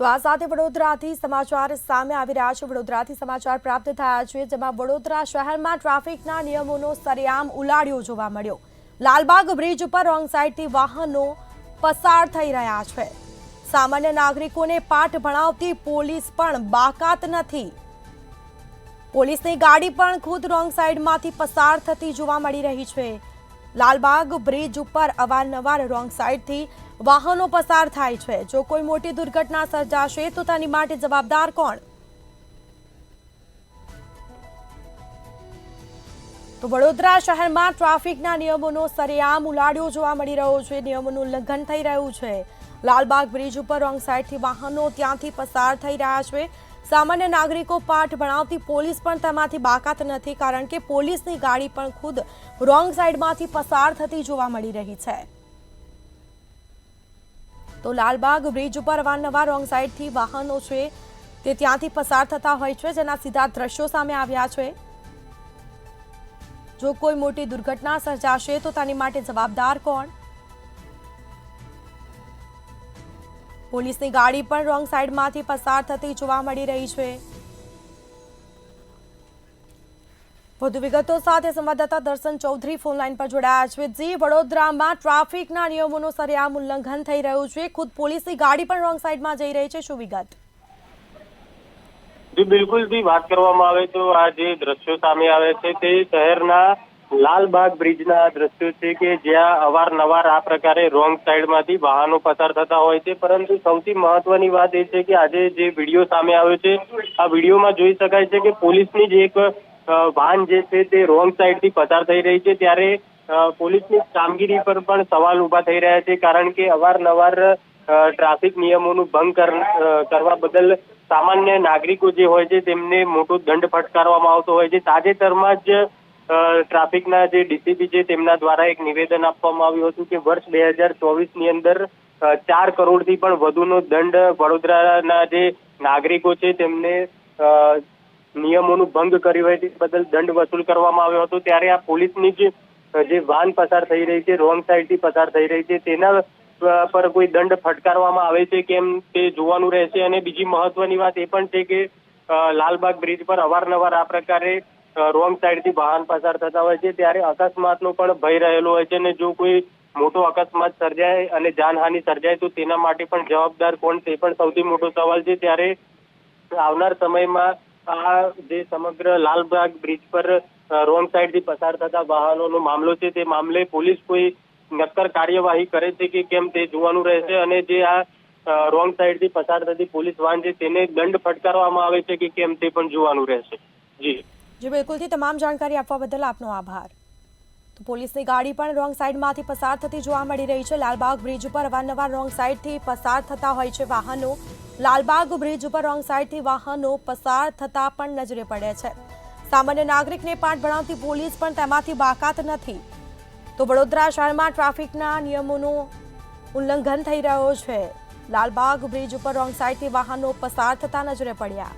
તો આ સાથે વડોદરાથી સમાચાર સામે આવી રહ્યા છે। વડોદરાથી સમાચાર પ્રાપ્ત થયા છે, જેમાં વડોદરા શહેરમાં ટ્રાફિકના નિયમોનો સરેઆમ ઉલાળ્યો જોવા મળ્યો। લાલબાગ બ્રિજ ઉપર રોંગ સાઈડથી વાહનો પસાર થઈ રહ્યા છે। સામાન્ય નાગરિકોને પાઠ ભણાવતી પોલીસ પણ બાકાત નથી। પોલીસની ગાડી પણ ખુદ રોંગ સાઈડમાંથી પસાર થતી જોવા મળી રહી છે। લાલબાગ બ્રિજ ઉપર અવારનવાર રોંગ સાઈડથી વાહનો પસાર થાય છે। જો કોઈ મોટી દુર્ઘટના સર્જાશે તો તેની માટે જવાબદાર કોણ? તો વડોદરા શહેરમાં ટ્રાફિકના નિયમોનો સરેઆમ ઉલાળ્યો જોવા મળી રહ્યો છે। નિયમોનું ઉલ્લંઘન થઈ રહ્યું છે। લાલબાગ બ્રિજ ઉપર રોંગ સાઈડથી વાહનો ત્યાંથી પસાર થઈ રહ્યા છે। સામાન્ય નાગરિકો પાઠ ભણાવતી પોલીસ પણ તેમાંથી બાકાત નથી, કારણ કે પોલીસની ગાડી પણ ખુદ રોંગ સાઈડમાંથી પસાર થતી જોવા મળી રહી છે। તો લાલબાગ બ્રિજ ઉપર અવારનવાર રોંગ સાઈડથી વાહનો છે તે ત્યાંથી પસાર થતા હોય છે, જેના સીધા દ્રશ્યો સામે આવ્યા છે। જો કોઈ મોટી દુર્ઘટના સર્જાશે તો તેની માટે જવાબદાર કોણ? પોલીસની ગાડી પણ રોંગ સાઈડમાંથી પસાર થતી જોવા મળી રહી છે। વધુ વિગતો સાથે સંવાદદાતા દર્શન ચૌધરી ફોનલાઈન પર જોડાયા છે। જી, વડોદરામાં ટ્રાફિકના નિયમોનો સરેઆમ ઉલ્લંઘન થઈ રહ્યું છે। ખુદ પોલીસની ગાડી પણ રોંગ સાઈડમાં જઈ રહી છે, શું વિગત? જી બિલકુલ જી, વાત કરવામાં આવે તો આ જે દ્રશ્યો સામે આવે છે તે શહેરના લાલબાગ બ્રિજના દ્રશ્યો છે કે જ્યાં અવારનવાર આ પ્રકારે રોંગ સાઈડમાંથી વાહનો પસાર થતા હોય છે। પરંતુ સૌથી મહત્વની વાત એ છે કે આજે જે વિડીયો સામે આવ્યો છે, આ વિડીયોમાં જોઈ શકાય છે કે પોલીસની જ એક વાહન જે છે તે રોંગ સાઈડથી પસાર થઈ રહી છે, ત્યારે પોલીસની કામગીરી પર પણ સવાલ ઉભા થઈ રહ્યા છે, કારણ કે અવારનવાર ટ્રાફિક નિયમોનું ભંગ કરવા બદલ સામાન્ય નાગરિકો જે હોય છે તેમને મોટો દંડ ફટકારવામાં આવતો હોય છે। તાજેતરમાં જ ટ્રાફિકના જે ડીસીપી છે તેમના દ્વારા એક નિવેદન આપવામાં આવ્યું હતું કે વર્ષ 2024ની અંદર 4 કરોડથી પણ વધુનો દંડ વડોદરાના જે નાગરિકો છે તેમને નિયમોનું ભંગ કર્યું હોય તે બદલ દંડ વસૂલ કરવામાં આવ્યો હતો। ત્યારે આ પોલીસની જે વાહન પસાર થઈ રહી છે, રોંગ સાઈડથી પસાર થઈ રહી છે, તેના પર કોઈ દંડ ફટકારવામાં આવે છે કેમ તે જોવાનું રહેશે। અને બીજી મહત્વની વાત એ પણ છે કે લાલબાગ બ્રિજ પર અવારનવાર આ પ્રકારે રોંગ સાઈડથી વાહન પસાર થતા હોય છે, ત્યારે અકસ્માતનો પણ ભય રહેલો હોય છે, અને જો કોઈ મોટો અકસ્માત સર્જાય અને જાનહાનિ સર્જાય તો તેના માટે પણ જવાબદાર કોણ, તે પણ સૌથી મોટો સવાલ છે। ત્યારે આવનાર સમયમાં આ જે સમગ્ર લાલબાગ બ્રિજ પર રોંગ સાઈડથી પસાર થતા વાહનોનો મામલો છે તે મામલે પોલીસ કોઈ નક્કર કાર્યવાહી કરે છે કે કેમ તે જોવાનું રહેશે। અને જે આ રોંગ સાઈડથી પસાર થતી પોલીસ વાહન છે તેને દંડ ફટકારવામાં આવે છે કે કેમ તે પણ જોવાનું રહેશે। જી બિલકુલથી તમામ જાણકારી આપવા બદલ આપનો આભાર। તો પોલીસની ગાડી પણ રોંગ સાઈડમાંથી પસાર થતી જોવા મળી રહી છે। લાલબાગ બ્રિજ ઉપર અવારનવાર રોંગ સાઈડથી પસાર થતા હોય છે વાહનો। લાલબાગ બ્રિજ ઉપર રોંગ સાઈડથી વાહનો પસાર થતા પણ નજરે પડે છે। સામાન્ય નાગરિકને પાઠ ભણાવતી પોલીસ પણ તેમાંથી બાકાત નથી। તો વડોદરા શહેરમાં ટ્રાફિકના નિયમોનું ઉલ્લંઘન થઈ રહ્યો છે। લાલબાગ બ્રિજ ઉપર રોંગ સાઈડથી વાહનો પસાર થતા નજરે પડ્યા।